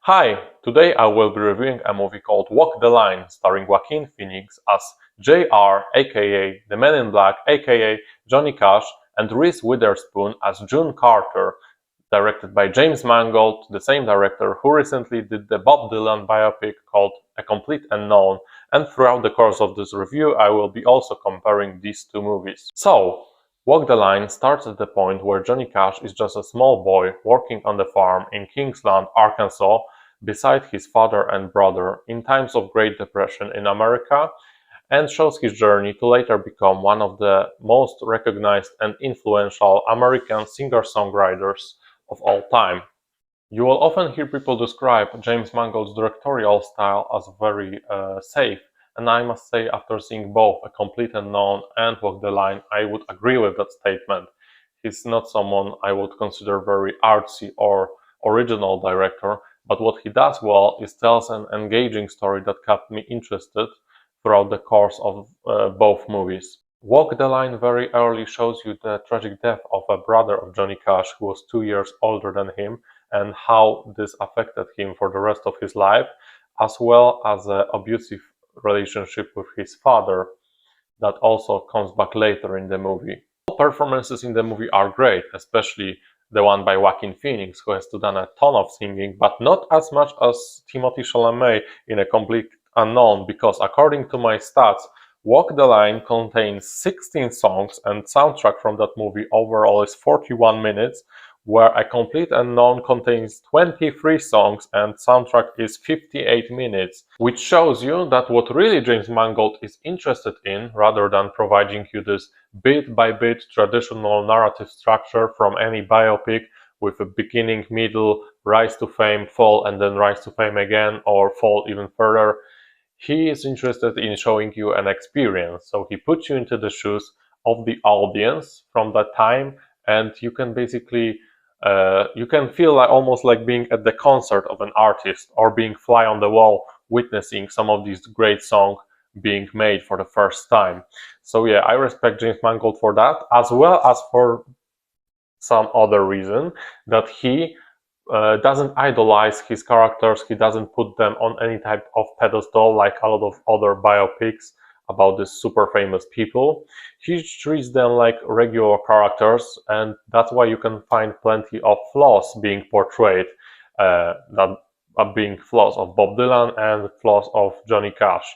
Hi, today I will be reviewing a movie called Walk the Line, starring Joaquin Phoenix as JR, aka The Man in Black, aka Johnny Cash, and Reese Witherspoon as June Carter, directed by James Mangold, the same director who recently did the Bob Dylan biopic called A Complete Unknown, and throughout the course of this review I will be also comparing these two movies. So, Walk the Line starts at the point where Johnny Cash is just a small boy working on the farm in Kingsland, Arkansas, beside his father and brother in times of Great Depression in America, and shows his journey to later become one of the most recognized and influential American singer-songwriters of all time. You will often hear people describe James Mangold's directorial style as very safe, and I must say, after seeing both A Complete Unknown and Walk the Line, I would agree with that statement. He's not someone I would consider very artsy or original director, but what he does well is tells an engaging story that kept me interested throughout the course of both movies. Walk the Line very early shows you the tragic death of a brother of Johnny Cash who was 2 years older than him, and how this affected him for the rest of his life, as well as an abusive relationship with his father that also comes back later in the movie. All performances in the movie are great, especially the one by Joaquin Phoenix, who has done a ton of singing, but not as much as Timothée Chalamet in A Complete Unknown, because according to my stats, Walk the Line contains 16 songs and soundtrack from that movie overall is 41 minutes, where A Complete Unknown contains 23 songs and soundtrack is 58 minutes, which shows you that what really James Mangold is interested in, rather than providing you this bit-by-bit traditional narrative structure from any biopic with a beginning, middle, rise to fame, fall, and then rise to fame again, or fall even further. He is interested in showing you an experience, so he puts you into the shoes of the audience from that time, and you can basically you can feel like, almost like being at the concert of an artist or being fly on the wall witnessing some of these great songs being made for the first time. So yeah, I respect James Mangold for that, as well as for some other reason that he doesn't idolize his characters, he doesn't put them on any type of pedestal like a lot of other biopics about these super famous people. He treats them like regular characters, and that's why you can find plenty of flaws being portrayed, that being flaws of Bob Dylan and flaws of Johnny Cash.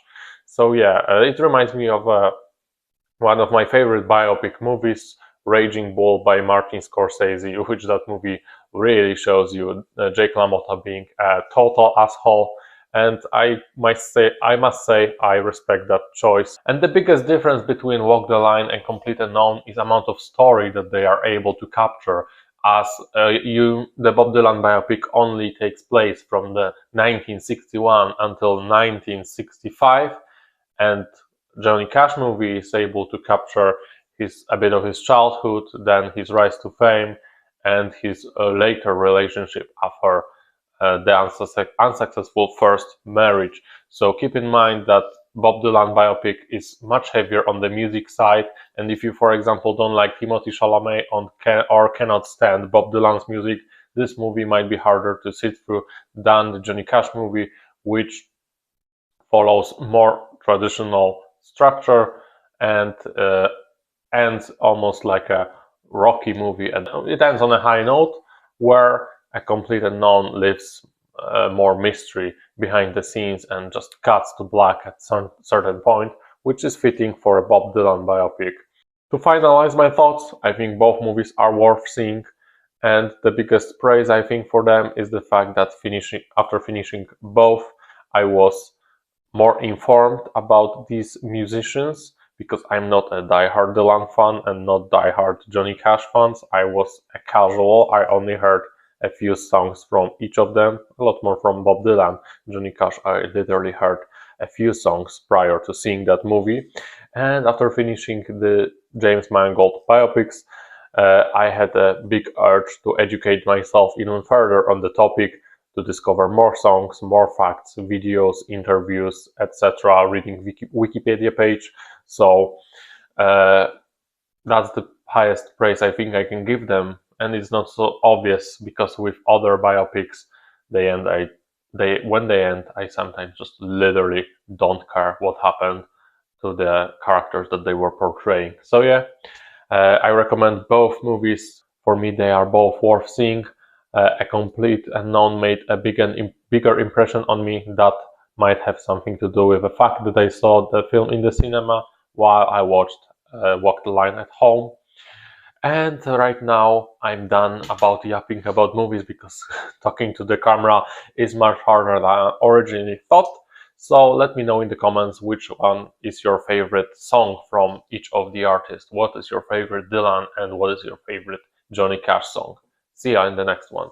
So yeah, it reminds me of one of my favorite biopic movies, Raging Bull by Martin Scorsese, which that movie really shows you Jake LaMotta being a total asshole. And I must say I respect that choice. And the biggest difference between Walk the Line and Complete Unknown is amount of story that they are able to capture, as the Bob Dylan biopic only takes place from the 1961 until 1965, and Johnny Cash movie is able to capture a bit of his childhood, then his rise to fame, and his later relationship after the unsuccessful first marriage. So keep in mind that Bob Dylan biopic is much heavier on the music side, and if you, for example, don't like Timothée Chalamet or cannot stand Bob Dylan's music, this movie might be harder to sit through than the Johnny Cash movie, which follows more traditional structure and ends almost like a Rocky movie. And it ends on a high note, where A Complete Unknown leaves more mystery behind the scenes and just cuts to black at some certain point, which is fitting for a Bob Dylan biopic. To finalize my thoughts, I think both movies are worth seeing, and the biggest praise I think for them is the fact that after finishing both, I was more informed about these musicians, because I'm not a die-hard Dylan fan and not die-hard Johnny Cash fans. I was a casual. I only heard a few songs from each of them, a lot more from Bob Dylan. Johnny Cash, I literally heard a few songs prior to seeing that movie. And after finishing the James Mangold biopics, I had a big urge to educate myself even further on the topic, to discover more songs, more facts, videos, interviews, etc., reading Wikipedia page. So that's the highest praise I think I can give them, and it's not so obvious, because with other biopics they end when they end, I sometimes just literally don't care what happened to the characters that they were portraying. So yeah, I recommend both movies. For me, they are both worth seeing. A Complete Unknown made a bigger impression on me. That might have something to do with the fact that I saw the film in the cinema while I watched Walk the Line at home. And right now I'm done about yapping about movies because talking to the camera is much harder than I originally thought. So let me know in the comments which one is your favorite song from each of the artists. What is your favorite Dylan and what is your favorite Johnny Cash song? See ya in the next one.